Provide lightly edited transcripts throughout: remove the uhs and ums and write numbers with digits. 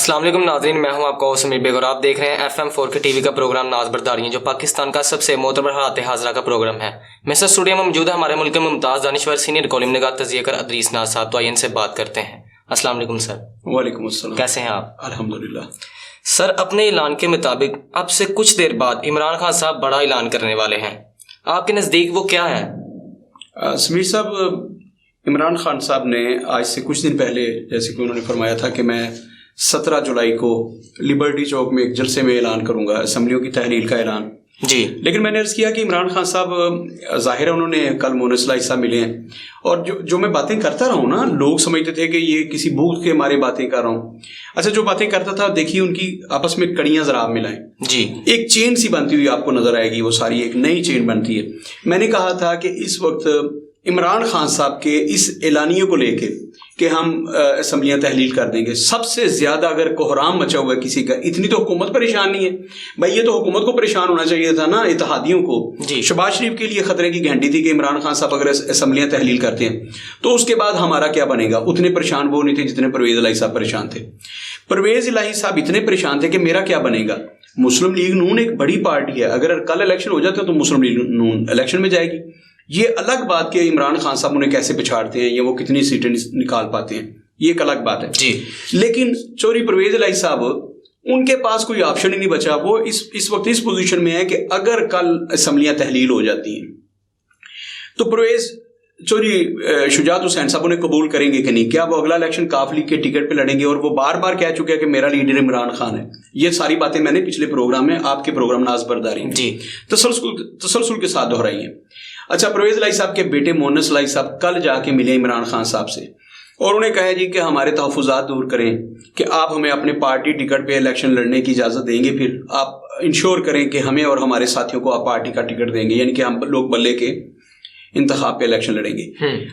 السلام علیکم ناظرین، میں ہوں آپ کا سمیر بیگ اور آپ دیکھ رہے ہیں FM4 کے ٹی وی کا پروگرام ناز برداریاں، جو پاکستان کا سب سے معتبر حالات حاضرہ کا پروگرام ہے۔ میرے ساتھ اسٹوڈیو میں موجود ہے ہمارے ملک کے ممتاز دانشور سینئر کالم نگار تجزیہ کار ادریس ناز صاحب، تو آئیے ان سے بات کرتے ہیں۔ السلام علیکم سر۔ وعلیکم السلام۔ کیسے ہیں آپ؟ الحمدللہ۔ سر، اپنے اعلان کے مطابق اب سے کچھ دیر بعد عمران خان صاحب بڑا اعلان کرنے والے ہیں، آپ کے نزدیک وہ کیا ہے؟ سمیر صاحب، عمران خان صاحب نے آج سے کچھ دن پہلے جیسے کہ انہوں نے فرمایا تھا کہ میں 17 جولائی کو لبرٹی چوک میں ایک جلسے میں اعلان کروں گا، اسمبلیوں کی تحلیل کا اعلان۔ جی، لیکن میں نے عرض کیا کہ عمران خان صاحب ظاہر ہے انہوں نے کل مونس اصلاحی صاحب ملے ہیں، اور جو میں باتیں کرتا رہا ہوں نا، لوگ سمجھتے تھے کہ یہ کسی بھوک کے مارے باتیں کر رہا ہوں۔ اچھا، جو باتیں کرتا تھا دیکھیے ان کی آپس میں کڑیاں ذرا آپ ملائیں، جی، ایک چین سی بنتی ہوئی آپ کو نظر آئے گی، وہ ساری ایک نئی چین بنتی ہے۔ میں نے کہا تھا کہ اس وقت عمران خان صاحب کے اس اعلانیوں کو لے کے کہ ہم اسمبلیاں تحلیل کر دیں گے، سب سے زیادہ اگر کوحرام مچا ہوا ہے کسی کا، اتنی تو حکومت پریشان نہیں ہے بھائی، یہ تو حکومت کو پریشان ہونا چاہیے تھا نا، اتحادیوں کو۔ جی، شہباز شریف کے لیے خطرے کی گھنٹی تھی کہ عمران خان صاحب اگر اسمبلیاں تحلیل کرتے ہیں تو اس کے بعد ہمارا کیا بنے گا۔ اتنے پریشان وہ نہیں تھے جتنے پرویز الہی صاحب پریشان تھے۔ پرویز الہی صاحب اتنے پریشان تھے کہ میرا کیا بنے گا۔ مسلم لیگ نون ایک بڑی پارٹی ہے، اگر کل الیکشن ہو جاتے ہیں تو مسلم لیگ نون الیکشن میں جائے گی۔ یہ الگ بات کہ عمران خان صاحب انہیں کیسے پچھاڑتے ہیں یا وہ کتنی سیٹیں نکال پاتے ہیں، یہ ایک الگ بات ہے۔ جی، لیکن چوری پرویز الہی صاحب، ان کے پاس کوئی آپشن ہی نہیں بچا۔ وہ اس وقت اس پوزیشن میں ہے کہ اگر کل اسمبلیاں تحلیل ہو جاتی ہیں تو پرویز چوری شجاعت حسین صاحب انہیں قبول کریں گے کہ نہیں، کیا وہ اگلا الیکشن کاف لیگ کے ٹکٹ پہ لڑیں گے؟ اور وہ بار بار کہہ چکے ہیں کہ میرا لیڈر عمران خان ہے۔ یہ ساری باتیں میں نے پچھلے پروگرام میں آپ کے پروگرام ناز برداری جی، تسلسل کے ساتھ دہرائی ہیں۔ اچھا، پرویز الہی صاحب کے بیٹے مونس الہی صاحب کل جا کے ملے عمران خان صاحب سے اور انہیں کہا جی کہ ہمارے تحفظات دور کریں، کہ آپ ہمیں اپنے پارٹی ٹکٹ پہ الیکشن لڑنے کی اجازت دیں گے، پھر آپ انشور کریں کہ ہمیں اور ہمارے ساتھیوں کو آپ پارٹی کا ٹکٹ دیں گے، یعنی کہ ہم لوگ بلے کے انتخاب پہ الیکشن لڑیں گے۔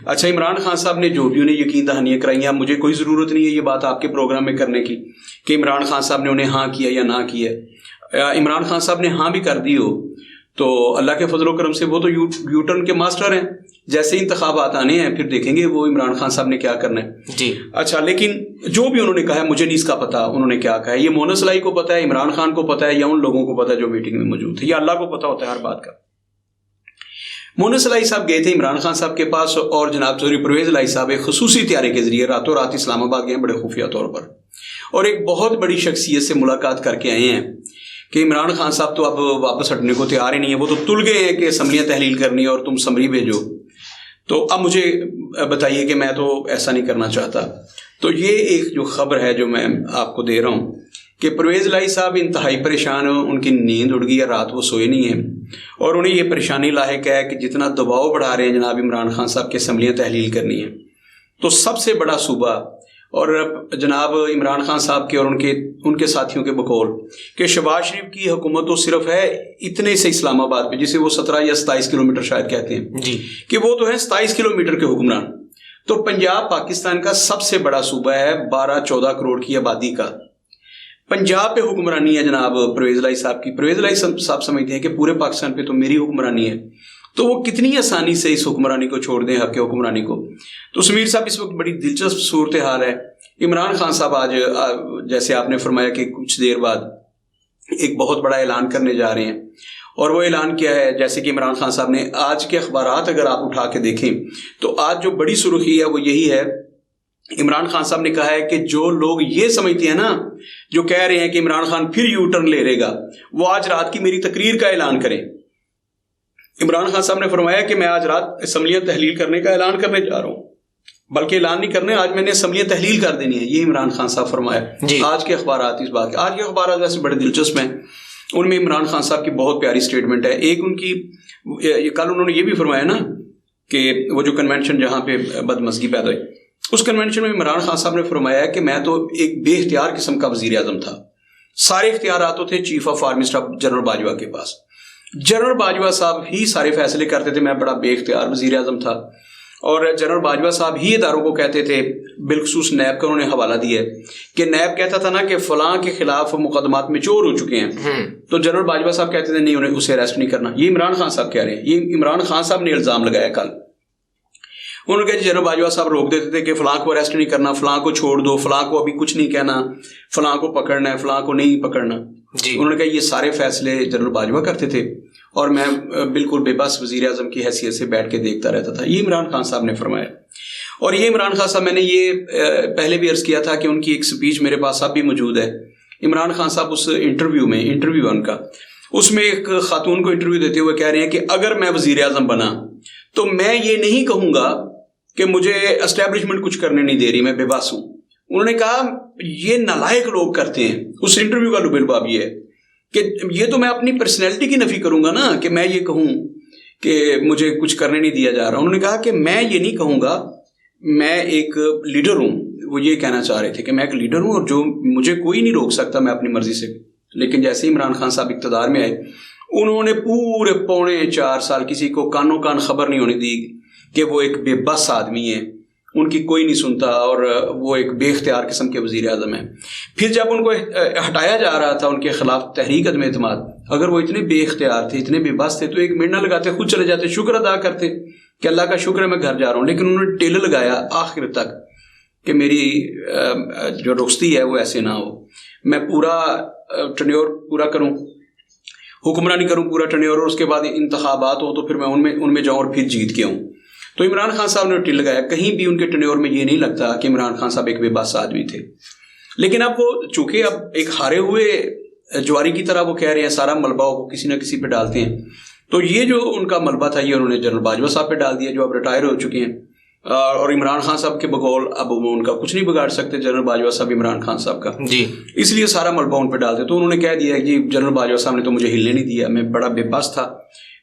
اچھا، عمران خان صاحب نے جو بھی انہیں یقین دہانیاں کرائی ہیں، مجھے کوئی ضرورت نہیں ہے یہ بات آپ کے پروگرام میں کرنے کی کہ عمران خان صاحب نے انہیں ہاں کیا یا نہ کیا۔ عمران خان صاحب نے ہاں بھی کر دی ہو تو اللہ کے فضل و کرم سے وہ تو یو ٹرن کے ماسٹر ہیں، جیسے انتخابات آنے ہیں پھر دیکھیں گے وہ عمران خان صاحب نے کیا کرنا ہے۔ جی، اچھا، لیکن جو بھی انہوں نے کہا ہے مجھے نہیں اس کا پتا انہوں نے کیا کہا ہے، یہ مونس اصلاحی کو پتا ہے، عمران خان کو پتا ہے، یا ان لوگوں کو پتا ہے جو میٹنگ میں موجود تھے، یا اللہ کو پتا ہوتا ہے ہر بات کا۔ مونس اصلاحی صاحب گئے تھے عمران خان صاحب کے پاس، اور جناب چوری پرویز الہی صاحب ایک خصوصی طیارے کے ذریعے راتوں رات اسلام آباد گئے بڑے خفیہ طور پر، اور ایک بہت بڑی شخصیت سے ملاقات کر کے آئے ہیں کہ عمران خان صاحب تو اب واپس ہٹنے کو تیار ہی نہیں ہے، وہ تو تل گئے ہیں کہ اسمبلیاں تحلیل کرنی اور تم سمری بھیجو، تو اب مجھے بتائیے کہ میں تو ایسا نہیں کرنا چاہتا۔ تو یہ ایک جو خبر ہے جو میں آپ کو دے رہا ہوں کہ پرویز الہی صاحب انتہائی پریشان ہو، ان کی نیند اڑ گئی ہے، رات وہ سوئے نہیں ہیں، اور انہیں یہ پریشانی لاحق ہے کہ جتنا دباؤ بڑھا رہے ہیں جناب عمران خان صاحب کی اسمبلیاں تحلیل کرنی ہے، تو سب سے بڑا صوبہ اور جناب عمران خان صاحب کے اور ان کے ساتھیوں کے بقول کہ شہباز شریف کی حکومت تو صرف ہے اتنے سے اسلام آباد پہ، جسے وہ 17 یا 27 کلومیٹر شاید کہتے ہیں، جی، کہ وہ تو ہے 27 کلومیٹر کے حکمران۔ تو پنجاب پاکستان کا سب سے بڑا صوبہ ہے، 12-14 کروڑ کی آبادی کا، پنجاب پہ حکمرانی ہے جناب پرویز الہی صاحب کی۔ پرویز الہی صاحب سمجھتے ہیں کہ پورے پاکستان پہ تو میری حکمرانی ہے، تو وہ کتنی آسانی سے اس حکمرانی کو چھوڑ دیں، حق حکمرانی کو۔ تو سمیر صاحب، اس وقت بڑی دلچسپ صورتحال ہے۔ عمران خان صاحب آج جیسے آپ نے فرمایا کہ کچھ دیر بعد ایک بہت بڑا اعلان کرنے جا رہے ہیں، اور وہ اعلان کیا ہے؟ جیسے کہ عمران خان صاحب نے آج کے اخبارات اگر آپ اٹھا کے دیکھیں تو آج جو بڑی سرخی ہے وہ یہی ہے، عمران خان صاحب نے کہا ہے کہ جو لوگ یہ سمجھتے ہیں نا، جو کہہ رہے ہیں کہ عمران خان پھر یو ٹرن لے لے گا، وہ آج رات کی میری تقریر کا اعلان کریں۔ عمران خان صاحب نے فرمایا کہ میں آج رات اسمبلیاں تحلیل کرنے کا اعلان کرنے جا رہا ہوں، بلکہ اعلان نہیں کرنے، آج میں نے اسمبلیاں تحلیل کر دینی ہے، یہ عمران خان صاحب فرمایا۔ جی، آج کے اخبارات اس بات کے، آج کے اخبارات ویسے بڑے دلچسپ ہیں، ان میں عمران خان صاحب کی بہت پیاری سٹیٹمنٹ ہے۔ ایک ان کی کل انہوں نے یہ بھی فرمایا نا کہ وہ جو کنونشن جہاں پہ بدمزگی پیدا ہوئی، اس کنونشن میں عمران خان صاحب نے فرمایا کہ میں تو ایک بے اختیار قسم کا وزیر اعظم تھا، سارے اختیارات تو تھے chief of army staff general Bajwa کے پاس، جنرل باجوہ صاحب ہی سارے فیصلے کرتے تھے، میں بڑا بے اختیار وزیر اعظم تھا، اور جنرل باجوہ صاحب ہی اداروں کو کہتے تھے، بالخصوص نیب کا انہوں نے حوالہ دیا ہے کہ نیب کہتا تھا نا کہ فلاں کے خلاف مقدمات میں چور ہو چکے ہیں، تو جنرل باجوہ صاحب کہتے تھے نہیں، انہیں اسے اریسٹ نہیں کرنا۔ یہ عمران خان صاحب کہہ رہے ہیں، یہ عمران خان صاحب نے الزام لگایا کل۔ انہوں نے کہا جنرل باجوہ صاحب روک دیتے تھے کہ فلاں کو اریسٹ نہیں کرنا, فلاں کو چھوڑ دو, فلاں کو ابھی کچھ نہیں کہنا, فلاں کو پکڑنا ہے, فلاں کو نہیں پکڑنا. انہوں نے کہا یہ سارے فیصلے جنرل باجوہ کرتے تھے اور میں بالکل بے بس وزیر اعظم کی حیثیت سے بیٹھ کے دیکھتا رہتا تھا. یہ عمران خان صاحب نے فرمایا. اور یہ عمران خان صاحب, میں نے یہ پہلے بھی عرض کیا تھا کہ ان کی ایک سپیچ میرے پاس اب بھی موجود ہے. عمران خان صاحب اس انٹرویو ان کا, اس میں ایک خاتون کو انٹرویو دیتے ہوئے کہہ رہے ہیں کہ اگر میں وزیر اعظم بنا تو میں یہ نہیں کہوں گا کہ مجھے اسٹیبلشمنٹ کچھ کرنے نہیں دے رہی, میں بے بس ہوں. انہوں نے کہا یہ نالائق لوگ کرتے ہیں. اس انٹرویو کا لب الباب یہ ہے کہ یہ تو میں اپنی پرسنالٹی کی نفی کروں گا نا کہ میں یہ کہوں کہ مجھے کچھ کرنے نہیں دیا جا رہا. انہوں نے کہا کہ میں یہ نہیں کہوں گا, میں ایک لیڈر ہوں. وہ یہ کہنا چاہ رہے تھے کہ میں ایک لیڈر ہوں اور جو مجھے کوئی نہیں روک سکتا, میں اپنی مرضی سے. لیکن جیسے عمران خان صاحب اقتدار میں آئے, انہوں نے پورے 4.25 سال کسی کو کانوں کان خبر نہیں ہونے دی کہ وہ ایک بے بس آدمی ہے, ان کی کوئی نہیں سنتا اور وہ ایک بے اختیار قسم کے وزیر اعظم ہیں. پھر جب ان کو ہٹایا جا رہا تھا ان کے خلاف تحریک عدم اعتماد, اگر وہ اتنے بے اختیار تھے, اتنے بے بس تھے, تو 1 منٹ نہ لگاتے, خود چلے جاتے, شکر ادا کرتے کہ اللہ کا شکر ہے میں گھر جا رہا ہوں. لیکن انہوں نے ٹیل لگایا آخر تک کہ میری جو رخصتی ہے وہ ایسے نہ ہو, میں پورا ٹرنیور پورا کروں, حکمرانی کروں پورا ٹرنیور, اور اس کے بعد انتخابات ہو تو پھر میں ان میں جاؤں اور پھر جیت کے آؤں. تو عمران خان صاحب نے ٹل لگایا. کہیں بھی ان کے ٹرنیور میں یہ نہیں لگتا کہ عمران خان صاحب ایک بے بس آدمی تھے. لیکن اب وہ چونکہ اب ایک ہارے ہوئے جواری کی طرح وہ کہہ رہے ہیں سارا ملبہ وہ کسی نہ کسی پہ ڈالتے ہیں, تو یہ جو ان کا ملبہ تھا یہ انہوں نے جنرل باجوہ صاحب پہ ڈال دیا جو اب ریٹائر ہو چکے ہیں. اور عمران خان صاحب کے بقول اب وہ ان کا کچھ نہیں بگاڑ سکتے جنرل باجوہ صاحب عمران خان صاحب کا, جی اس لیے سارا ملبہ ان پہ ڈالتے. تو انہوں نے کہہ دیا جی جنرل باجوہ صاحب نے تو مجھے ہلنے نہیں دیا, میں بڑا بے بس تھا,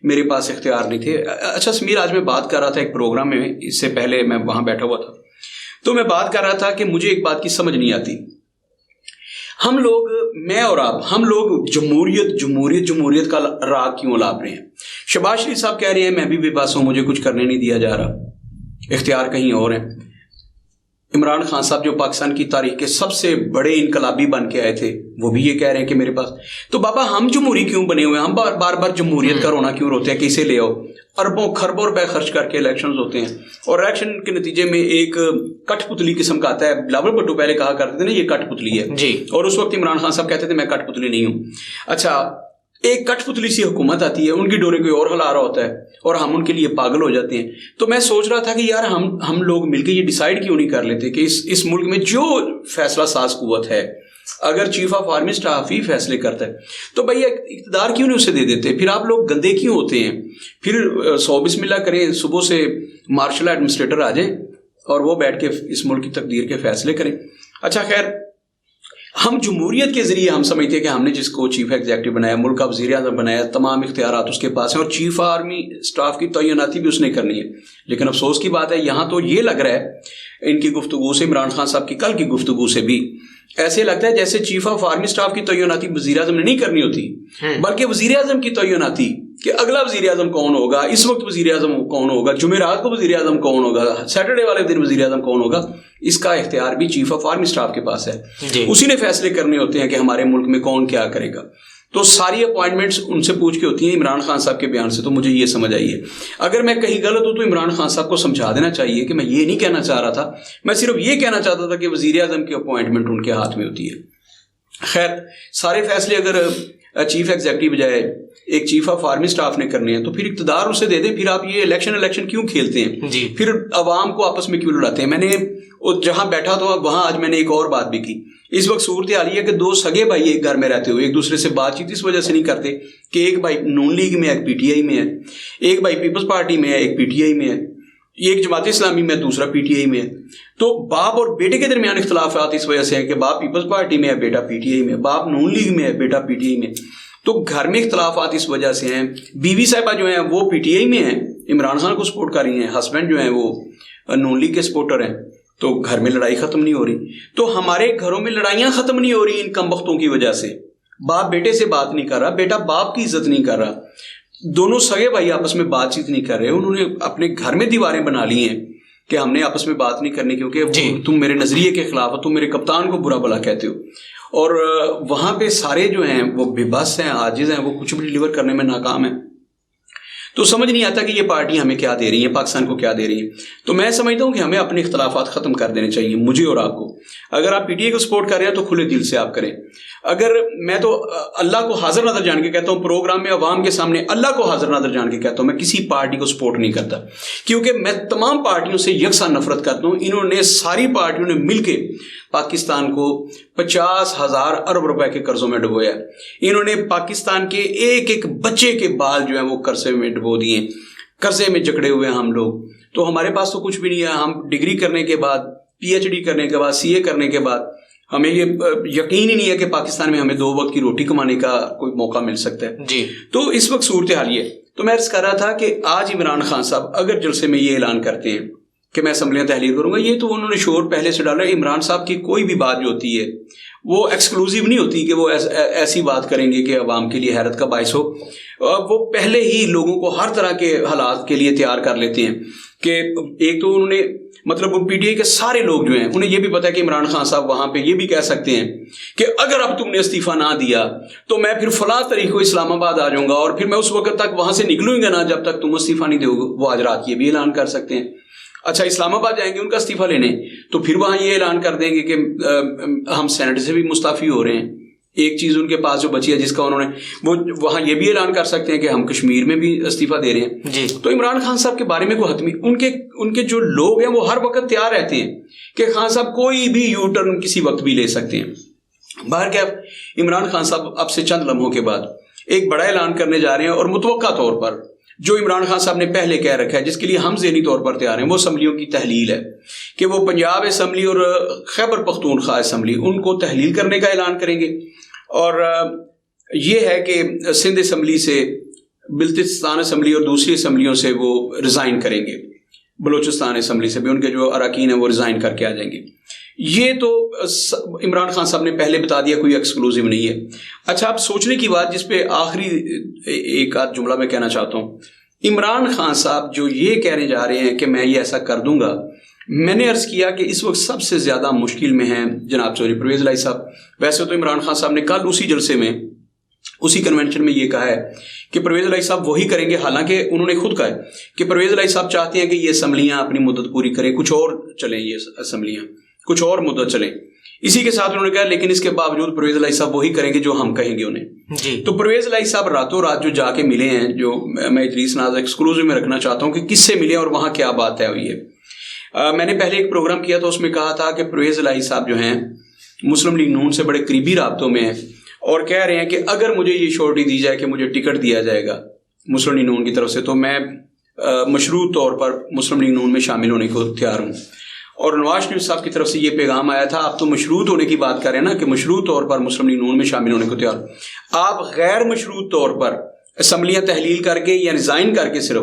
میرے پاس اختیار نہیں تھے. اچھا سمیر, آج میں بات کر رہا تھا ایک پروگرام میں, اس سے پہلے میں وہاں بیٹھا ہوا تھا, تو میں بات کر رہا تھا کہ مجھے ایک بات کی سمجھ نہیں آتی. ہم لوگ, میں اور آپ, ہم لوگ جمہوریت کا راگ کیوں الاپ رہے ہیں؟ شہباز شریف صاحب کہہ رہے ہیں میں بھی بے بس ہوں, مجھے کچھ کرنے نہیں دیا جا رہا, اختیار کہیں اور ہیں. عمران خان صاحب جو پاکستان کی تاریخ کے سب سے بڑے انقلابی بن کے آئے تھے, وہ بھی یہ کہہ رہے ہیں کہ میرے پاس. تو بابا ہم جمہوری کیوں بنے ہوئے ہیں؟ ہم بار بار جمہوریت کا رونا کیوں روتے ہیں کہ اسے لے آؤ؟ اربوں خربوں روپے خرچ کر کے الیکشنز ہوتے ہیں, اور الیکشن کے نتیجے میں ایک کٹ پتلی قسم کا آتا ہے. بلاول بھٹو پہلے کہا کرتے تھے نا یہ کٹ پتلی ہے جی, اور اس وقت عمران خان صاحب کہتے تھے میں کٹ پتلی نہیں ہوں. اچھا, ایک کٹ پتلی سی حکومت آتی ہے, ان کی ڈورے کوئی اور ہلا رہا ہوتا ہے اور ہم ان کے لیے پاگل ہو جاتے ہیں. تو میں سوچ رہا تھا کہ یار ہم لوگ مل کے یہ ڈیسائیڈ کیوں نہیں کر لیتے کہ اس ملک میں جو فیصلہ ساز قوت ہے, اگر چیف آف آرمی اسٹاف ہی فیصلے کرتا ہے تو بھائی اقتدار کیوں نہیں اسے دے دیتے؟ پھر آپ لوگ گندے کیوں ہوتے ہیں؟ پھر 100 بسم اللہ کریں, صبح سے مارشل ایڈمنسٹریٹر آ جائیں اور وہ بیٹھ کے اس ملک کی تقدیر کے فیصلے کریں. اچھا خیر, ہم جمہوریت کے ذریعے ہم سمجھتے ہیں کہ ہم نے جس کو چیف ایگزیکٹو بنایا, ملک کا وزیر اعظم بنایا, تمام اختیارات اس کے پاس ہیں اور چیف آرمی اسٹاف کی تعیناتی بھی اس نے کرنی ہے. لیکن افسوس کی بات ہے یہاں تو یہ لگ رہا ہے ان کی گفتگو سے, عمران خان صاحب کی کل کی گفتگو سے بھی ایسے لگتا ہے جیسے چیف آف آرمی اسٹاف کی تعیناتی وزیر اعظم نے نہیں کرنی ہوتی, بلکہ وزیر اعظم کی تعیناتی کہ اگلا وزیر اعظم کون ہوگا, اس وقت وزیر اعظم کون ہوگا, جمعرات کو وزیر اعظم کون ہوگا, سیٹرڈے والے دن وزیر اعظم کون ہوگا, اس کا اختیار بھی چیف آف آرمی اسٹاف کے پاس ہے. اسی نے فیصلے کرنے ہوتے ہیں کہ ہمارے ملک میں کون کیا کرے گا. تو ساری اپوائنٹمنٹس ان سے پوچھ کے ہوتی ہیں. عمران خان صاحب کے بیان سے تو مجھے یہ سمجھ آئی ہے, اگر میں کہیں غلط ہوں تو عمران خان صاحب کو سمجھا دینا چاہیے کہ میں یہ نہیں کہنا چاہ رہا تھا, میں صرف یہ کہنا چاہتا تھا کہ وزیر اعظم کی اپوائنٹمنٹ ان کے ہاتھ میں ہوتی ہے. خیر, سارے فیصلے اگر چیف ایگزیکٹو بجائے ایک چیف آف آرمی اسٹاف نے کرنے ہیں تو پھر اقتدار اسے دے دیں. پھر آپ یہ الیکشن کیوں کھیلتے ہیں جی, پھر عوام کو آپس میں کیوں لڑاتے ہیں؟ میں نے جہاں بیٹھا تھا وہاں آج میں نے ایک اور بات بھی کی. اس وقت صورت حال یہ ہے کہ 2 سگے بھائی ایک گھر میں رہتے ہوئے ایک دوسرے سے بات چیت اس وجہ سے نہیں کرتے کہ ایک بھائی نون لیگ میں ہے, ایک پی ٹی آئی میں ہے, ایک بھائی پیپلز پارٹی میں ہے, ایک پی ٹی آئی میں ہے, ایک جماعت اسلامی میں, دوسرا پی ٹی آئی میں ہے. تو باپ اور بیٹے کے درمیان اختلافات اس وجہ سے ہیں کہ باپ پیپلز پارٹی میں ہے, بیٹا پی ٹی آئی میں, باپ نون لیگ میں ہے, بیٹا پی ٹی آئی میں. تو گھر میں اختلافات اس وجہ سے ہیں. بیوی صاحبہ جو ہیں وہ پی ٹی آئی میں ہیں, عمران خان کو سپورٹ کر رہی ہیں, ہسبینڈ جو ہیں وہ نون لیگ کے سپورٹر ہیں. تو گھر میں لڑائی ختم نہیں ہو رہی. تو ہمارے گھروں میں لڑائیاں ختم نہیں ہو رہی ان کم بختوں کی وجہ سے. باپ بیٹے سے بات نہیں کر رہا, بیٹا باپ کی عزت نہیں کر رہا, دونوں سگے بھائی آپس میں بات چیت نہیں کر رہے. انہوں نے اپنے گھر میں دیواریں بنا لی ہیں کہ ہم نے آپس میں بات نہیں کرنی کیونکہ تم میرے نظریے کے خلاف ہو, تم میرے کپتان کو برا بلا کہتے ہو. اور وہاں پہ سارے جو ہیں وہ بے بس ہیں, عاجز ہیں, وہ کچھ بھی ڈیلیور کرنے میں ناکام ہیں. تو سمجھ نہیں آتا کہ یہ پارٹیاں ہمیں کیا دے رہی ہیں, پاکستان کو کیا دے رہی ہیں. تو میں سمجھتا ہوں کہ ہمیں اپنے اختلافات ختم کر دینے چاہیے, مجھے اور آپ کو. اگر آپ پی ٹی آئی کو سپورٹ کر رہے ہیں تو کھلے دل سے آپ کریں. اگر میں تو اللہ کو حاضر نظر جان کے کہتا ہوں, پروگرام میں عوام کے سامنے اللہ کو حاضر نظر جان کے کہتا ہوں, میں کسی پارٹی کو سپورٹ نہیں کرتا, کیونکہ میں تمام پارٹیوں سے یکساں نفرت کرتا ہوں. انہوں نے ساری پارٹیوں نے مل کے پاکستان کو 50,000 ارب روپے کے قرضوں میں ڈبویا. انہوں نے پاکستان کے ایک ایک بچے کے بال جو ہیں وہ قرضے میں ڈبو دیے, قرضے میں جکڑے ہوئے ہیں ہم لوگ. تو ہمارے پاس تو کچھ بھی نہیں ہے. ہم ڈگری کرنے کے بعد, پی ایچ ڈی کرنے کے بعد, سی اے کرنے کے بعد ہمیں یہ یقین ہی نہیں ہے کہ پاکستان میں ہمیں 2 وقت کی روٹی کمانے کا کوئی موقع مل سکتا ہے. جی تو اس وقت صورتحال یہ ہے. تو میں عرض کر رہا تھا کہ آج عمران خان صاحب اگر جلسے میں یہ اعلان کرتے ہیں کہ میں اسمبلیاں تحلیل کروں گا, یہ تو انہوں نے شور پہلے سے ڈالا ہے. عمران صاحب کی کوئی بھی بات جو ہوتی ہے وہ ایکسکلوزیو نہیں ہوتی کہ وہ ایسی بات کریں گے کہ عوام کے لیے حیرت کا باعث ہو. وہ پہلے ہی لوگوں کو ہر طرح کے حالات کے لیے تیار کر لیتے ہیں. کہ ایک تو انہوں نے مطلب پی ٹی آئی کے سارے لوگ جو ہیں انہیں یہ بھی پتا ہے کہ عمران خان صاحب وہاں پہ یہ بھی کہہ سکتے ہیں کہ اگر اب تم نے استعفیٰ نہ دیا تو میں پھر فلاں تاریخ کو اسلام آباد آ جاؤں گا, اور پھر میں اس وقت تک وہاں سے نکلوں گا نا جب تک تم استعفیٰ نہیں دو گے. وہ آج رات یہ بھی اعلان کر سکتے ہیں. اچھا اسلام آباد جائیں گے ان کا استعفیٰ لینے, تو پھر وہاں یہ اعلان کر دیں گے کہ ہم سینٹ سے بھی مستعفی ہو رہے ہیں. ایک چیز ان کے پاس جو بچی ہے جس کا انہوں نے, وہ وہاں یہ بھی اعلان کر سکتے ہیں کہ ہم کشمیر میں بھی استعفیٰ دے رہے ہیں. جی تو عمران خان صاحب کے بارے میں کوئی حتمی, ان کے جو لوگ ہیں وہ ہر وقت تیار رہتے ہیں کہ خان صاحب کوئی بھی یو ٹرن کسی وقت بھی لے سکتے ہیں. باہر کیا عمران خان صاحب اب سے چند لمحوں کے بعد ایک بڑا اعلان کرنے جا رہے ہیں, اور متوقع طور پر جو عمران خان صاحب نے پہلے کہہ رکھا ہے, جس کے لیے ہم ذہنی طور پر تیار ہیں, وہ اسمبلیوں کی تحلیل ہے. کہ وہ پنجاب اسمبلی اور خیبر پختونخوا اسمبلی ان کو تحلیل کرنے کا اعلان کریں گے. اور یہ ہے کہ سندھ اسمبلی سے, بلتستان اسمبلی اور دوسری اسمبلیوں سے وہ ریزائن کریں گے. بلوچستان اسمبلی سے بھی ان کے جو اراکین ہیں وہ ریزائن کر کے آ جائیں گے. یہ تو عمران خان صاحب نے پہلے بتا دیا, کوئی ایکسکلوزیو نہیں ہے. اچھا اب سوچنے کی بات جس پہ آخری ایک آدھ جملہ میں کہنا چاہتا ہوں. عمران خان صاحب جو یہ کہنے جا رہے ہیں کہ میں یہ ایسا کر دوں گا, میں نے عرض کیا کہ اس وقت سب سے زیادہ مشکل میں ہیں جناب چودھری پرویز الہی صاحب. ویسے تو عمران خان صاحب نے کل اسی جلسے میں, اسی کنونشن میں یہ کہا ہے کہ پرویز الہی صاحب وہی کریں گے, حالانکہ انہوں نے خود کہا ہے کہ پرویز الہی صاحب چاہتے ہیں کہ یہ اسمبلیاں اپنی مدت پوری کریں, کچھ اور چلیں, یہ اسمبلیاں کچھ اور مدت چلیں. اسی کے ساتھ انہوں نے کہا لیکن اس کے باوجود پرویز الہی صاحب وہی کریں گے جو ہم کہیں گے انہیں. جی تو پرویز الہی صاحب راتوں رات جو جا کے ملے ہیں, جو میں ادریس ناز ایکسکلوزیو میں رکھنا چاہتا ہوں کہ کس سے ملے اور وہاں کیا بات ہے ہوئی ہے. میں نے پہلے ایک پروگرام کیا تو اس میں کہا تھا کہ پرویز الہی صاحب جو ہیں مسلم لیگ نون سے بڑے قریبی رابطوں میں ہیں, اور کہہ رہے ہیں کہ اگر مجھے یہ شورٹی دی جائے کہ مجھے ٹکٹ دیا جائے گا مسلم لیگ نون کی طرف سے, تو میں مشروط طور پر مسلم لیگ نون میں شامل ہونے کو تیار ہوں. اور نواز شریف صاحب کی طرف سے یہ پیغام آیا تھا, آپ تو مشروط ہونے کی بات کر رہے ہیں نا کہ مشروط طور پر مسلم لیگ نون میں شامل ہونے کو تیار, آپ غیر مشروط طور پر اسمبلیاں تحلیل کر کے یا ریزائن کر کے صرف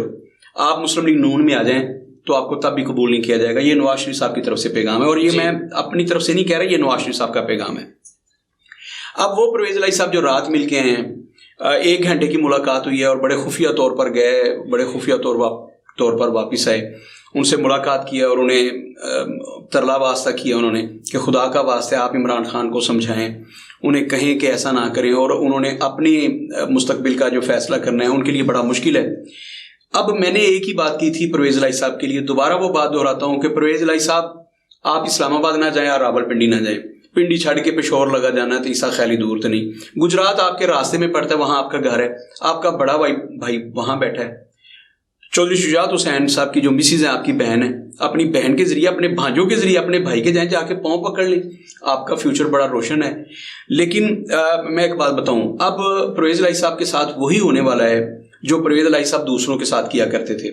آپ مسلم لیگ نون میں آ جائیں تو آپ کو تب بھی قبول نہیں کیا جائے گا. یہ نواز شریف صاحب کی طرف سے پیغام ہے, اور یہ میں اپنی طرف سے نہیں کہہ رہا, یہ نواز شریف صاحب کا پیغام ہے. اب وہ پرویز الہی صاحب جو رات مل کے ہیں, 1 گھنٹے کی ملاقات ہوئی ہے, اور بڑے خفیہ طور پر گئے, بڑے خفیہ طور پر واپس آئے, ان سے ملاقات کیا اور انہیں ترلا واسطہ کیا انہوں نے کہ خدا کا واسطہ آپ عمران خان کو سمجھائیں, انہیں کہیں کہ ایسا نہ کریں, اور انہوں نے اپنے مستقبل کا جو فیصلہ کرنا ہے ان کے لیے بڑا مشکل ہے. اب میں نے ایک ہی بات کی تھی پرویز الہی صاحب کے لیے, دوبارہ وہ بات دہراتا ہوں کہ پرویز الہی صاحب آپ اسلام آباد نہ جائیں اور راول پنڈی نہ جائیں. پنڈی چھڑ کے پشاور لگا جانا تو عیسیٰ خیلی دور تو نہیں, گجرات آپ کے راستے میں پڑتا ہے, وہاں آپ کا گھر ہے, آپ کا بڑا بھائی وہاں بیٹھا ہے. چودھری شجاعت حسین صاحب کی جو مسز ہیں آپ کی بہن ہے, اپنی بہن کے ذریعے, اپنے بھانجوں کے ذریعے اپنے بھائی کے جائیں, جا کے پاؤں پکڑ لیں, آپ کا فیوچر بڑا روشن ہے. لیکن میں ایک بات بتاؤں, اب پرویز الہی صاحب کے ساتھ وہی ہونے والا ہے جو پرویز الہی صاحب دوسروں کے ساتھ کیا کرتے تھے.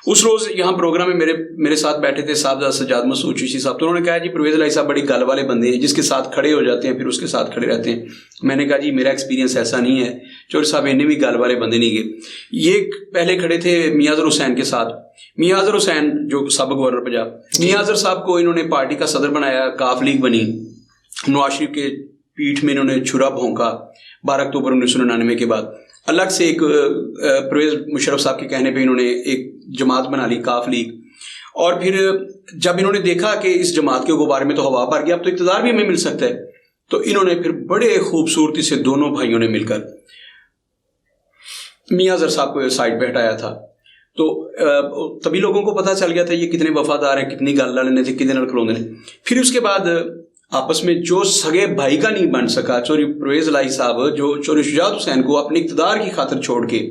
اس روز یہاں پروگرام میں میرے ساتھ بیٹھے تھے صاحبزادہ سجاد مسعود چشتی صاحب, تو انہوں نے کہا جی پرویز الہی صاحب بڑی گل والے بندے ہیں, جس کے ساتھ کھڑے ہو جاتے ہیں پھر اس کے ساتھ کھڑے رہتے ہیں. میں نے کہا جی میرا ایکسپیرینس ایسا نہیں ہے, چودھری صاحب انہیں بھی گل والے بندے نہیں گئے. یہ پہلے کھڑے تھے میاں اظہر حسین کے ساتھ, میاں اظہر حسین جو سابق گورنر پنجاب, میاں اظہر صاحب کو انہوں نے پارٹی کا صدر بنایا, کاف لیگ بنی, نواز شریف کے پیٹھ میں انہوں نے چھرا بھونکا 12 اکتوبر 1999 کے بعد. الگ سے ایک پرویز مشرف صاحب کے کہنے پہ انہوں نے ایک جماعت بنا لی کاف لیگ, اور پھر جب انہوں نے دیکھا کہ اس جماعت کے بارے میں تو ہوا بھر گیا, اب تو اقتدار بھی ہمیں مل سکتا ہے, تو انہوں نے پھر بڑے خوبصورتی سے دونوں بھائیوں نے مل کر میاں ظفر صاحب کو سائڈ پہ ہٹایا تھا، تو تبھی لوگوں کو پتہ چل گیا تھا یہ کتنے وفادار ہیں، کتنی گل لڑنے تھے، کتنے لڑکھڑوندے نے. پھر اس کے بعد آپس میں جو سگے بھائی کا نہیں بن سکا، چوری پرویز الہی صاحب جو چوری شجاعت حسین کو اپنی اقتدار کی خاطر چھوڑ کے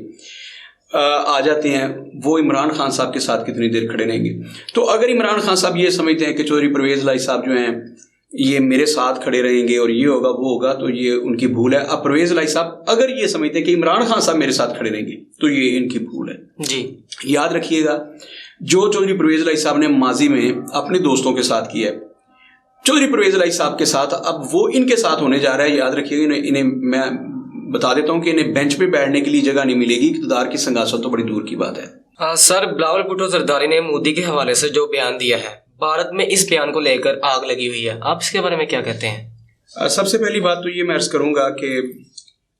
آ جاتے ہیں، وہ عمران خان صاحب کے ساتھ کتنی دیر کھڑے رہیں گے. تو اگر عمران خان صاحب یہ سمجھتے ہیں کہ چوری پرویز الہی صاحب جو ہیں یہ میرے ساتھ کھڑے رہیں گے اور یہ ہوگا وہ ہوگا، تو یہ ان کی بھول ہے. اب پرویز الہی صاحب اگر یہ سمجھتے ہیں کہ عمران خان صاحب میرے ساتھ کھڑے رہیں گے تو یہ ان کی بھول ہے. جی یاد رکھیے گا، جو چودھری پرویز الہی صاحب نے ماضی میں اپنے دوستوں کے ساتھ کیا ہے، چودھری پرویز الہی صاحب کے ساتھ اب وہ ان کے ساتھ ہونے جا رہا ہے. یاد رکھیے گا، انہیں میں بتا دیتا ہوں کہ انہیں بینچ پہ بیٹھنے کے لیے جگہ نہیں ملے گی. اقتدار کی سنگاست تو بڑی دور کی بات ہے. سر، بلاول بھٹو زرداری نے مودی کے حوالے سے جو بیان دیا ہے، بھارت میں اس بیان کو لے کر آگ لگی ہوئی ہے، آپ اس کے بارے میں کیا کہتے ہیں؟ سب سے پہلی بات تو یہ میں عرض کروں گا کہ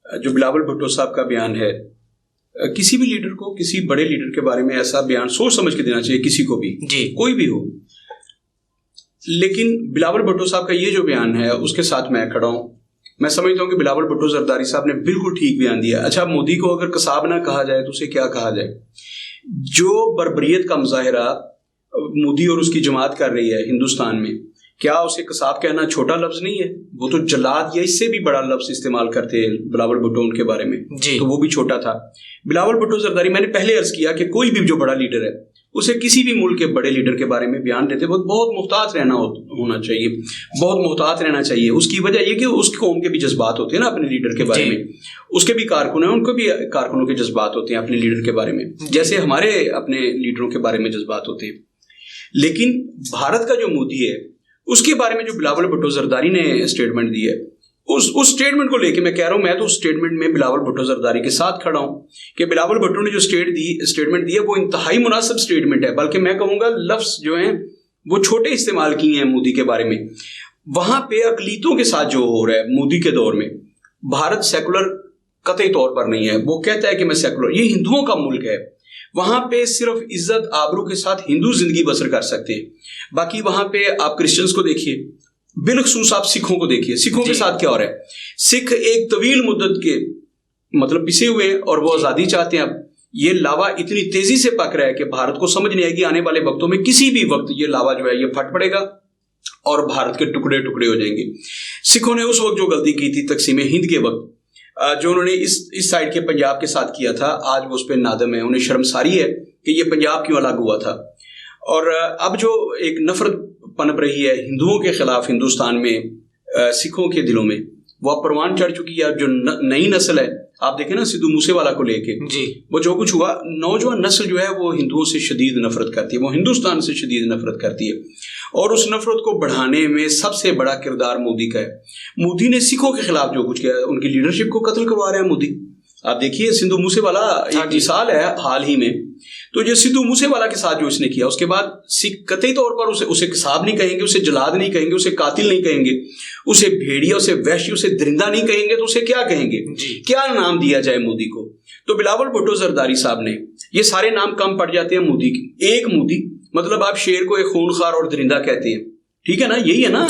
جو بلاول بھٹو صاحب کا بیان ہے، کسی بھی لیڈر کو، کسی بڑے لیڈر کے بارے میں ایسا بیان سوچ سمجھ کے دینا چاہیے، کسی کو بھی، جی کوئی بھی ہو. لیکن بلاول بھٹو صاحب کا یہ جو بیان ہے اس کے ساتھ میں کھڑا ہوں. میں سمجھتا ہوں کہ بلاول بھٹو زرداری صاحب نے بالکل ٹھیک بیان دیا. اچھا، مودی کو اگر قصاب نہ کہا جائے تو اسے کیا کہا جائے؟ جو بربریت کا مظاہرہ مودی اور اس کی جماعت کر رہی ہے ہندوستان میں، کیا اسے قصاب کہنا چھوٹا لفظ نہیں ہے؟ وہ تو جلاد یا اس سے بھی بڑا لفظ استعمال کرتے ہیں بلاول بھٹو ان کے بارے میں، جی. تو وہ بھی چھوٹا تھا. بلاول بھٹو زرداری، میں نے پہلے عرض کیا کہ کوئی بھی جو بڑا لیڈر ہے اسے کسی بھی ملک کے بڑے لیڈر کے بارے میں بیان دیتے وقت بہت محتاط ہونا چاہیے، بہت محتاط رہنا چاہیے. اس کی وجہ یہ کہ اس قوم کے بھی جذبات ہوتے ہیں نا اپنے لیڈر کے بارے میں، اس کے بھی کارکن ہیں، ان کو بھی کارکنوں کے جذبات ہوتے ہیں اپنے لیڈر کے بارے میں، جیسے ہمارے اپنے لیڈروں کے بارے میں جذبات ہوتے ہیں. لیکن بھارت کا جو مودی ہے اس کے بارے میں جو بلاول بھٹو زرداری نے اسٹیٹمنٹ دی ہے، اس اسٹیٹمنٹ کو لے کے میں کہہ رہا ہوں، میں تو اس اسٹیٹمنٹ میں بلاول بھٹو زرداری کے ساتھ کھڑا ہوں کہ بلاول بھٹو نے جو اسٹیٹمنٹ دی ہے وہ انتہائی مناسب اسٹیٹمنٹ ہے. بلکہ میں کہوں گا لفظ جو ہیں وہ چھوٹے استعمال کیے ہیں مودی کے بارے میں. وہاں پہ اقلیتوں کے ساتھ جو ہو رہا ہے مودی کے دور میں، بھارت سیکولر قطعی طور پر نہیں ہے. وہ کہتا ہے کہ میں سیکولر، یہ ہندوؤں کا ملک ہے، وہاں پہ صرف عزت آبرو کے ساتھ ہندو زندگی بسر کر سکتے ہیں. باقی وہاں پہ آپ کرسچنس کو دیکھیے، بالخصوص آپ سکھوں کو دیکھیے، سکھوں کے ساتھ کیا ہو رہا ہے. سکھ ایک طویل مدت کے مطلب پسے ہوئے ہیں اور وہ آزادی چاہتے ہیں. اب یہ لاوا اتنی تیزی سے پک رہا ہے کہ بھارت کو سمجھ نہیں آئے گی آنے والے وقتوں میں کسی بھی وقت یہ لاوا جو ہے یہ پھٹ پڑے گا اور بھارت کے ٹکڑے ٹکڑے ہو جائیں گے. سکھوں نے اس وقت جو غلطی کی تھی تقسیم ہند کے وقت، جو انہوں نے اس سائڈ کے پنجاب کے ساتھ کیا تھا، آج وہ اس پہ نادم ہے، انہیں شرمساری ہے کہ یہ پنجاب کیوں الگ ہوا تھا. اور اب جو ایک نفرت پنپ رہی ہے ہندوؤں کے خلاف ہندوستان میں، سکھوں کے دلوں میں، وہ اب پروان چڑھ چکی ہے. جو نئی نسل ہے، آپ دیکھیں نا سدھو موسے والا کو لے کے، جی وہ جو کچھ ہوا، نوجوان نسل جو ہے وہ ہندوؤں سے شدید نفرت کرتی ہے، وہ ہندوستان سے شدید نفرت کرتی ہے. اور اس نفرت کو بڑھانے میں سب سے بڑا کردار مودی کا ہے. مودی نے سکھوں کے خلاف جو کچھ کیا ہے، ان کی لیڈرشپ کو قتل کروا رہے ہیں مودی. آپ دیکھیے سدھو موسے والا ایک مثال ہے حال ہی میں. تو جو سدھو موسے والا کے ساتھ جو اس نے کیا، اس کے بعد سکھ قطعی طور پر اسے قصاب نہیں کہیں گے، اسے جلاد نہیں کہیں گے، اسے قاتل نہیں کہیں گے، اسے بھیڑیا، اسے وحشی، اسے درندہ نہیں کہیں گے، تو اسے کیا کہیں گے؟ کیا نام دیا جائے مودی کو؟ تو بلاول بھٹو زرداری صاحب نے یہ سارے نام کم پڑ جاتے ہیں مودی کی. ایک مودی مطلب آپ شیر کو ایک خونخوار اور درندہ کہتے ہیں، ٹھیک ہے نا، یہی ہے نا.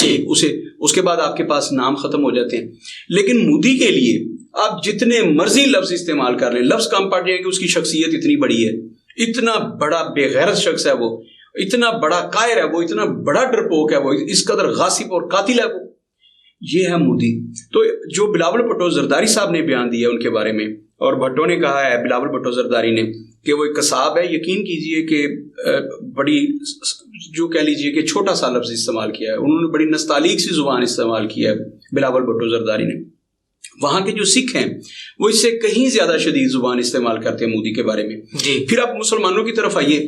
اس کے بعد آپ کے پاس نام ختم ہو جاتے ہیں. لیکن مودی کے لیے آپ جتنے مرضی لفظ استعمال کر لیں، لفظ کم پڑ جائیں کہ اس کی شخصیت اتنی بڑی ہے، اتنا بڑا بے غیرت شخص ہے وہ، اتنا بڑا قائر ہے وہ، اتنا بڑا ڈرپوک ہے وہ، اس قدر غاصب اور قاتل ہے وہ. یہ ہے مودی. تو جو بلاول بھٹو زرداری صاحب نے بیان دیا ان کے بارے میں، اور بھٹو نے کہا ہے، بلاول بھٹو زرداری نے، کہ وہ ایک قصاب ہے. یقین کیجئے کہ بڑی جو کہہ لیجئے کہ چھوٹا سا لفظ استعمال کیا ہے انہوں نے، بڑی نستعلیق سی زبان استعمال کیا ہے بلاول بھٹو زرداری نے. وہاں کے جو سکھ ہیں وہ اس سے کہیں زیادہ شدید زبان استعمال کرتے ہیں مودی کے بارے میں. پھر آپ مسلمانوں کی طرف آئیے.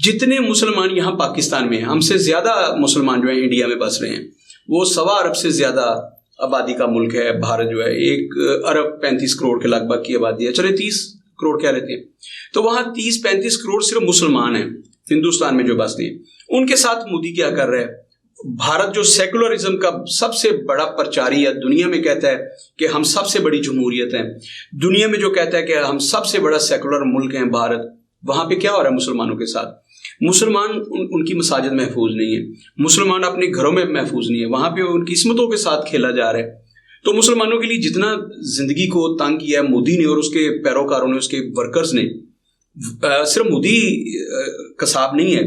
جتنے مسلمان یہاں پاکستان میں، ہم سے زیادہ مسلمان جو ہیں انڈیا میں بس رہے ہیں، وہ 1.25 ارب سے زیادہ آبادی کا ملک ہے بھارت جو ہے. 1 ارب 35 کروڑ کے لگ بھگ کی آبادی ہے، چلے 30 کروڑ کہہ لیتے ہیں. تو وہاں 30-35 کروڑ صرف مسلمان ہیں ہندوستان میں جو بستے ہیں. ان کے ساتھ مودی کیا کر رہا ہے؟ بھارت جو سیکولرزم کا سب سے بڑا پرچاری ہے، دنیا میں کہتا ہے کہ ہم سب سے بڑی جمہوریت ہیں، دنیا میں جو کہتا ہے کہ ہم سب سے بڑا سیکولر ملک ہیں بھارت، وہاں پہ کیا ہو رہا ہے مسلمانوں کے ساتھ؟ مسلمان ان کی مساجد محفوظ نہیں ہے، مسلمان اپنے گھروں میں محفوظ نہیں ہے، وہاں پہ ان کی عصمتوں کے ساتھ کھیلا جا رہا ہے. تو مسلمانوں کے لیے جتنا زندگی کو تنگ کیا ہے مودی نے اور اس کے پیروکاروں نے، اس کے ورکرز نے، صرف مودی قصاب نہیں ہے،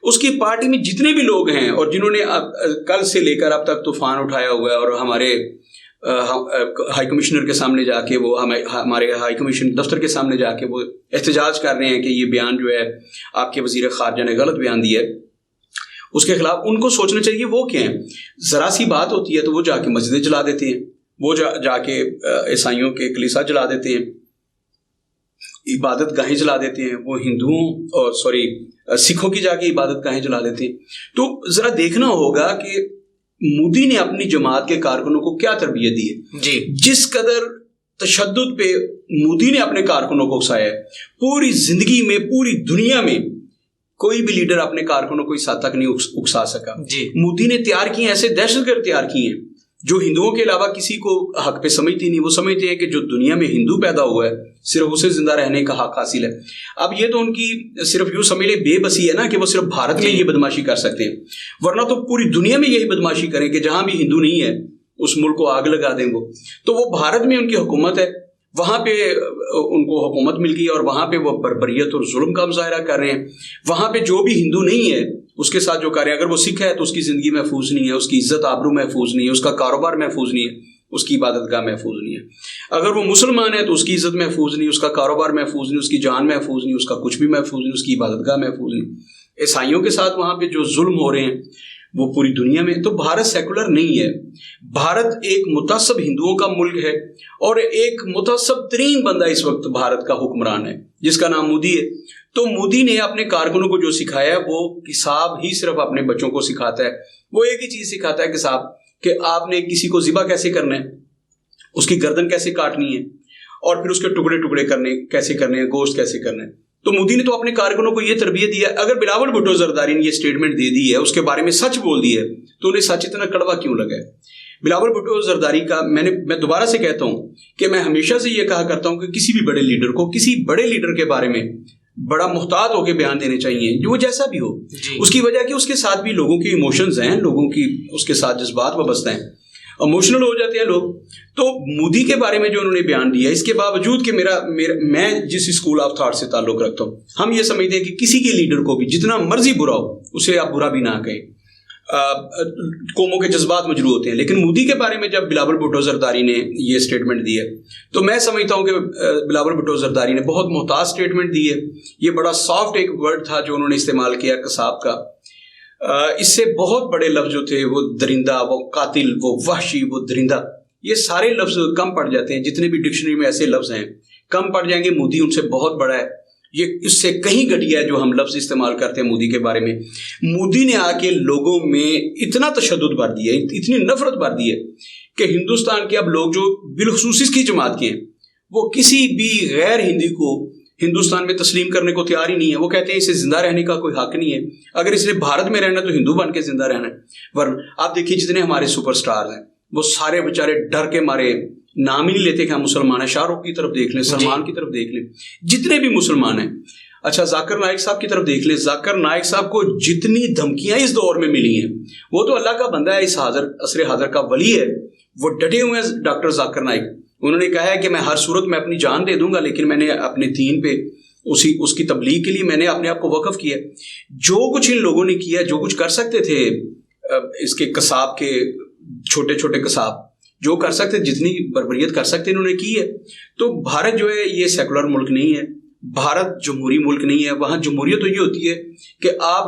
اس کی پارٹی میں جتنے بھی لوگ ہیں اور جنہوں نے کل سے لے کر اب تک طوفان اٹھایا ہوا ہے، اور ہمارے ہائی کمشنر کے سامنے جا کے، وہ ہمارے ہائی کمیشن دفتر کے سامنے جا کے وہ احتجاج کر رہے ہیں کہ یہ بیان جو ہے آپ کے وزیر خارجہ نے غلط بیان دیا ہے، اس کے خلاف ان کو سوچنا چاہیے وہ کیا ہیں. ذرا سی بات ہوتی ہے تو وہ جا کے مسجدیں جلا دیتے ہیں، وہ جا کے عیسائیوں کے کلیسا جلا دیتے ہیں، عبادت گاہیں جلا دیتے ہیں، وہ ہندوؤں اور سکھوں کی جا کے عبادت گاہیں جلا دیتے ہیں. تو ذرا دیکھنا ہوگا کہ مودی نے اپنی جماعت کے کارکنوں کو کیا تربیت دی ہے. جی، جس قدر تشدد پہ مودی نے اپنے کارکنوں کو اکسایا ہے، پوری زندگی میں پوری دنیا میں کوئی بھی لیڈر اپنے کارکنوں کو اس حد تک نہیں اکسا سکا. جی، مودی نے تیار کیے ایسے دہشت گرد تیار کیے ہیں جو ہندوؤں کے علاوہ کسی کو حق پہ سمجھتی نہیں. وہ سمجھتے ہیں کہ جو دنیا میں ہندو پیدا ہوا ہے صرف اسے زندہ رہنے کا حق حاصل ہے. اب یہ تو ان کی صرف یوں سمجھ لے بے بسی ہے نا کہ وہ صرف بھارت میں یہ بدماشی کر سکتے ہیں، ورنہ تو پوری دنیا میں یہی بدماشی کریں کہ جہاں بھی ہندو نہیں ہے اس ملک کو آگ لگا دیں. وہ بھارت میں ان کی حکومت ہے، وہاں پہ ان کو حکومت مل گئی اور وہاں پہ وہ بربریت اور ظلم کا مظاہرہ کر رہے ہیں. وہاں پہ جو بھی ہندو نہیں ہے اس کے ساتھ جو کر رہے ہیں، اگر وہ سکھ ہے تو اس کی زندگی محفوظ نہیں ہے، اس کی عزت آبرو محفوظ نہیں ہے، اس کا کاروبار محفوظ نہیں ہے، اس کی عبادت گاہ محفوظ نہیں ہے. اگر وہ مسلمان ہے تو اس کی عزت محفوظ نہیں، اس کا کاروبار محفوظ نہیں، اس کی جان محفوظ نہیں، اس کا کچھ بھی محفوظ نہیں، اس کی عبادت گاہ محفوظ نہیں. عیسائیوں کے ساتھ وہاں پہ جو ظلم ہو رہے ہیں وہ پوری دنیا میں. تو بھارت سیکولر نہیں ہے، بھارت ایک متعصب ہندوؤں کا ملک ہے، اور ایک متعصب ترین بندہ اس وقت بھارت کا حکمران ہے جس کا نام مودی ہے. تو مودی نے اپنے کارکنوں کو جو سکھایا ہے وہ کساب ہی صرف اپنے بچوں کو سکھاتا ہے. وہ ایک ہی چیز سکھاتا ہے کساب، کہ آپ نے کسی کو ذبح کیسے کرنا ہے، اس کی گردن کیسے کاٹنی ہے، اور پھر اس کے ٹکڑے ٹکڑے کیسے کرنے ہیں، گوشت کیسے کرنا ہے. تو مودی نے تو اپنے کارکنوں کو یہ تربیت دیا. اگر بلاول بھٹو زرداری نے یہ سٹیٹمنٹ دے دی ہے، اس کے بارے میں سچ بول دی ہے، تو انہیں سچ اتنا کڑوا کیوں لگا ہے؟ بلاول بھٹو زرداری کا میں دوبارہ سے کہتا ہوں کہ میں ہمیشہ سے یہ کہا کرتا ہوں کہ کسی بھی بڑے لیڈر کو، کسی بڑے لیڈر کے بارے میں بڑا محتاط ہو کے بیان دینے چاہیے، جو وہ جیسا بھی ہو. اس کی وجہ کہ اس کے ساتھ بھی لوگوں کی ایموشنز ہیں، لوگوں کی اس کے ساتھ جذبات وابستہ ہیں، ایموشنل ہو جاتے ہیں لوگ. تو مودی کے بارے میں جو انہوں نے بیان دیا، اس کے باوجود کہ میں جس اسکول آف تھاٹ سے تعلق رکھتا ہوں، ہم یہ سمجھتے ہیں کہ کسی کے لیڈر کو بھی جتنا مرضی برا ہو اسے آپ برا بھی نہ کہیں. قوموں کے جذبات مجروح ہوتے ہیں، لیکن مودی کے بارے میں جب بلاول بھٹو زرداری نے یہ سٹیٹمنٹ دی ہے تو میں سمجھتا ہوں کہ بلاول بھٹو زرداری نے بہت محتاط سٹیٹمنٹ دی ہے. یہ بڑا سافٹ ایک ورڈ تھا جو انہوں نے استعمال کیا قصاب کا. اس سے بہت بڑے لفظ جو تھے، وہ درندہ، وہ قاتل، وہ وحشی، وہ درندہ، یہ سارے لفظ کم پڑ جاتے ہیں. جتنے بھی ڈکشنری میں ایسے لفظ ہیں کم پڑ جائیں گے. مودی ان سے بہت بڑا ہے، یہ اس سے کہیں گھٹیا ہے جو ہم لفظ استعمال کرتے ہیں مودی کے بارے میں. مودی نے آ کے لوگوں میں اتنا تشدد بھر دیا ہے، اتنی نفرت بھر دی ہے کہ ہندوستان کے اب لوگ جو بالخصوص اس کی جماعت کے ہیں وہ کسی بھی غیر ہندی کو ہندوستان میں تسلیم کرنے کو تیار ہی نہیں ہے. وہ کہتے ہیں اسے زندہ رہنے کا کوئی حق نہیں ہے، اگر اس نے بھارت میں رہنا تو ہندو بن کے زندہ رہنا ہے. ورنہ آپ دیکھیے جتنے ہمارے سپر سٹارز ہیں وہ سارے بیچارے ڈر کے مارے نام ہی نہیں لیتے کہ ہم مسلمان ہیں. شاہ رخ کی طرف دیکھ لیں، سلمان کی طرف دیکھ لیں، جتنے بھی مسلمان ہیں. اچھا ذاکر نائک صاحب کی طرف دیکھ لیں. ذاکر نائک صاحب کو جتنی دھمکیاں اس دور میں ملی ہیں، وہ تو اللہ کا بندہ ہے، اس عصر حاضر کا ولی ہے، وہ ڈٹے ہوئے ہیں. ڈاکٹر ذاکر نائک انہوں نے کہا ہے کہ میں ہر صورت میں اپنی جان دے دوں گا، لیکن میں نے اپنے دین پہ اس کی تبلیغ کے لیے میں نے اپنے آپ کو وقف کیا. جو کچھ ان لوگوں نے کیا، جو کچھ کر سکتے تھے اس کے قصاب کے چھوٹے چھوٹے قصاب جو کر سکتے، جتنی بربریت کر سکتے انہوں نے کی ہے. تو بھارت جو ہے یہ سیکولر ملک نہیں ہے، بھارت جمہوری ملک نہیں ہے. وہاں جمہوریت تو یہ ہوتی ہے کہ آپ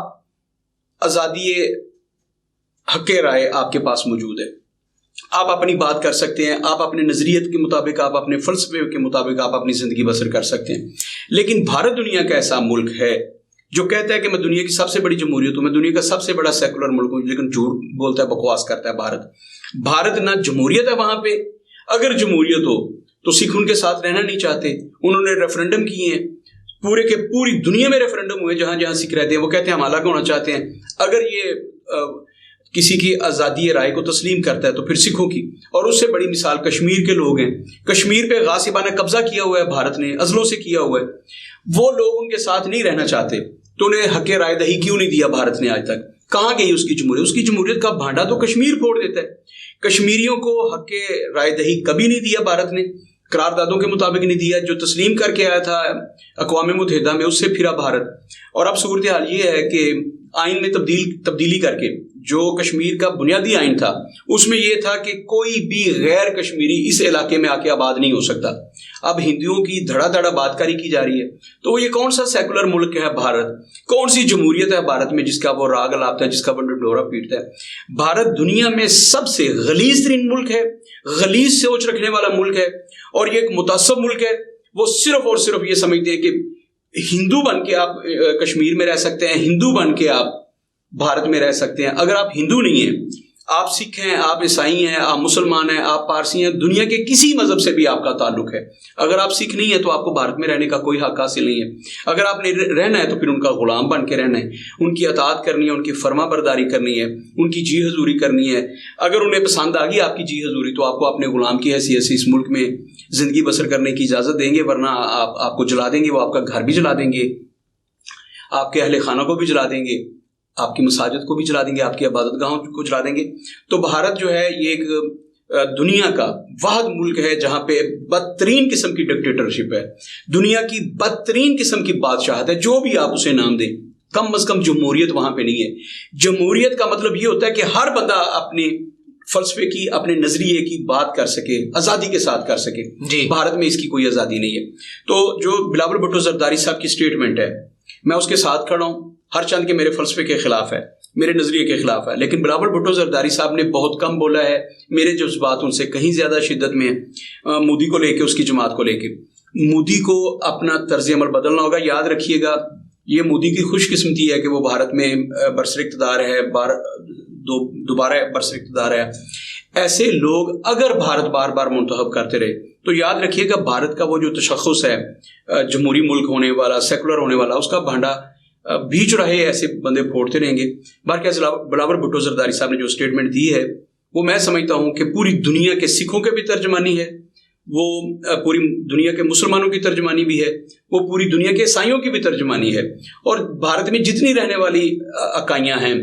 آزادی حق رائے آپ کے پاس موجود ہے، آپ اپنی بات کر سکتے ہیں، آپ اپنے نظریت کے مطابق، آپ اپنے فلسفے کے مطابق آپ اپنی زندگی بسر کر سکتے ہیں. لیکن بھارت دنیا کا ایسا ملک ہے جو کہتا ہے کہ میں دنیا کی سب سے بڑی جمہوریت ہوں، میں دنیا کا سب سے بڑا سیکولر ملک ہوں، لیکن جھوٹ بولتا ہے، بکواس کرتا ہے. بھارت نہ جمہوریت ہے وہاں پہ. اگر جمہوریت ہو تو سکھ ان کے ساتھ رہنا نہیں چاہتے. انہوں نے ریفرنڈم کیے ہیں، پوری دنیا میں ریفرنڈم ہوئے جہاں جہاں سکھ رہتے ہیں. وہ کہتے ہیں ہم الگ ہونا چاہتے ہیں. اگر یہ کسی کی آزادی رائے کو تسلیم کرتا ہے تو پھر سکھوں کی. اور اس سے بڑی مثال کشمیر کے لوگ ہیں. کشمیر پہ غاصبانہ قبضہ کیا ہوا ہے بھارت نے، ازلوں سے کیا ہوا ہے. وہ لوگ ان کے ساتھ نہیں رہنا چاہتے، تو انہیں حق رائے دہی کیوں نہیں دیا بھارت نے آج تک؟ کہاں گئی اس کی جمہوریت؟ اس کی جمہوریت کا بھانڈا تو کشمیر پھوڑ دیتا ہے۔ کشمیریوں کو حق رائے دہی کبھی نہیں دیا بھارت نے، قراردادوں کے مطابق نہیں دیا، جو تسلیم کر کے آیا تھا اقوام متحدہ میں اس سے پھرا بھارت۔ اور اب صورتحال یہ ہے کہ آئین میں تبدیلی کر کے جو کشمیر کا بنیادی آئین تھا اس میں یہ تھا کہ کوئی بھی غیر کشمیری اس علاقے میں آ کے آباد نہیں ہو سکتا۔ اب ہندوؤں کی دھڑا دھڑا بات کاری کی جا رہی ہے، تو یہ کون سا سیکولر ملک ہے بھارت؟ کون سی جمہوریت ہے بھارت میں جس کا وہ راگ الاپتا ہے، جس کا وہ ڈورا پیٹتا ہے؟ بھارت دنیا میں سب سے غلیظ ترین ملک ہے، غلیظ سوچ رکھنے والا ملک ہے، اور یہ ایک متعصب ملک ہے۔ وہ صرف اور صرف یہ سمجھتے ہیں کہ ہندو بن کے آپ کشمیر میں رہ سکتے ہیں، ہندو بن کے آپ بھارت میں رہ سکتے ہیں۔ اگر آپ ہندو نہیں ہیں، آپ سکھ ہیں، آپ عیسائی ہیں، آپ مسلمان ہیں، آپ پارسی ہیں، دنیا کے کسی مذہب سے بھی آپ کا تعلق ہے، اگر آپ سکھ نہیں ہیں تو آپ کو بھارت میں رہنے کا کوئی حق حاصل نہیں ہے۔ اگر آپ نے رہنا ہے تو پھر ان کا غلام بن کے رہنا ہے، ان کی اطاعت کرنی ہے، ان کی فرما برداری کرنی ہے، ان کی جی حضوری کرنی ہے۔ اگر انہیں پسند آ گئی آپ کی جی حضوری تو آپ کو اپنے غلام کی حیثیت سے اس ملک میں زندگی بسر کرنے کی اجازت دیں گے، ورنہ آپ کو جلا دیں گے، وہ آپ کا گھر بھی جلا دیں گے، آپ کے اہل خانہ کو بھی جلا دیں گے، آپ کی مساجد کو بھی جلا دیں گے، آپ کی عبادت گاہوں کو جلا دیں گے۔ تو بھارت جو ہے یہ ایک دنیا کا واحد ملک ہے جہاں پہ بدترین قسم کی ڈکٹیٹرشپ ہے، دنیا کی بدترین قسم کی بادشاہت ہے، جو بھی آپ اسے نام دیں، کم از کم جمہوریت وہاں پہ نہیں ہے۔ جمہوریت کا مطلب یہ ہوتا ہے کہ ہر بندہ اپنے فلسفے کی، اپنے نظریے کی بات کر سکے، آزادی کے ساتھ کر سکے۔ بھارت میں اس کی کوئی آزادی نہیں ہے۔ تو جو بلاول بھٹو زرداری صاحب کی سٹیٹمنٹ ہے، میں اس کے ساتھ کھڑا ہوں، ہر چند کے میرے فلسفے کے خلاف ہے، میرے نظریے کے خلاف ہے، لیکن بلاول بھٹو زرداری صاحب نے بہت کم بولا ہے، میرے جذبات ان سے کہیں زیادہ شدت میں مودی کو لے کے، اس کی جماعت کو لے کے۔ مودی کو اپنا طرز عمل بدلنا ہوگا۔ یاد رکھیے گا، یہ مودی کی خوش قسمتی ہے کہ وہ بھارت میں برسر اقتدار ہے، دوبارہ برسر اقتدار ہے۔ ایسے لوگ اگر بھارت بار بار منتخب کرتے رہے تو یاد رکھیے گا بھارت کا وہ جو تشخص ہے جمہوری ملک ہونے والا، سیکولر ہونے والا، اس کا بھانڈا بیچ رہے ایسے بندے پھوڑتے رہیں گے۔ بلاول بھٹو زرداری صاحب نے جو سٹیٹمنٹ دی ہے وہ میں سمجھتا ہوں کہ پوری دنیا کے سکھوں کے بھی ترجمانی ہے، وہ پوری دنیا کے مسلمانوں کی ترجمانی بھی ہے، وہ پوری دنیا کے عیسائیوں کی بھی ترجمانی ہے، اور بھارت میں جتنی رہنے والی اکائیاں ہیں،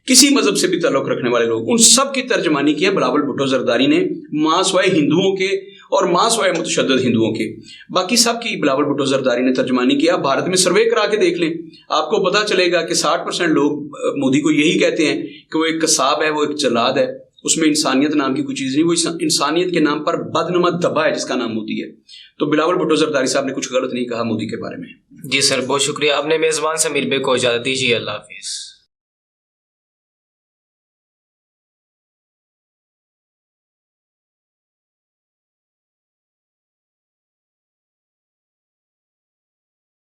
کسی مذہب سے بھی تعلق رکھنے والے لوگ، ان سب کی ترجمانی کی ہے بلاول بھٹو زرداری نے، ماں سوائے ہندوؤں کے اور ماں سوائے متشدد ہندوؤں کے، باقی سب کی بلاول بھٹو زرداری نے ترجمانی کیا۔ بھارت میں سروے کرا کے دیکھ لیں، آپ کو پتہ چلے گا کہ 60% لوگ مودی کو یہی کہتے ہیں کہ وہ ایک قصاب ہے، وہ ایک جلاد ہے، اس میں انسانیت نام کی کوئی چیز نہیں، وہ انسانیت کے نام پر بدنما دبا ہے جس کا نام مودی ہے۔ تو بلاول بھٹو زرداری صاحب نے کچھ غلط نہیں کہا مودی کے بارے میں۔ جی سر، بہت شکریہ۔ آپ نے میزبان سمیر بے کو اجازت دیجیے، اللہ حافظ۔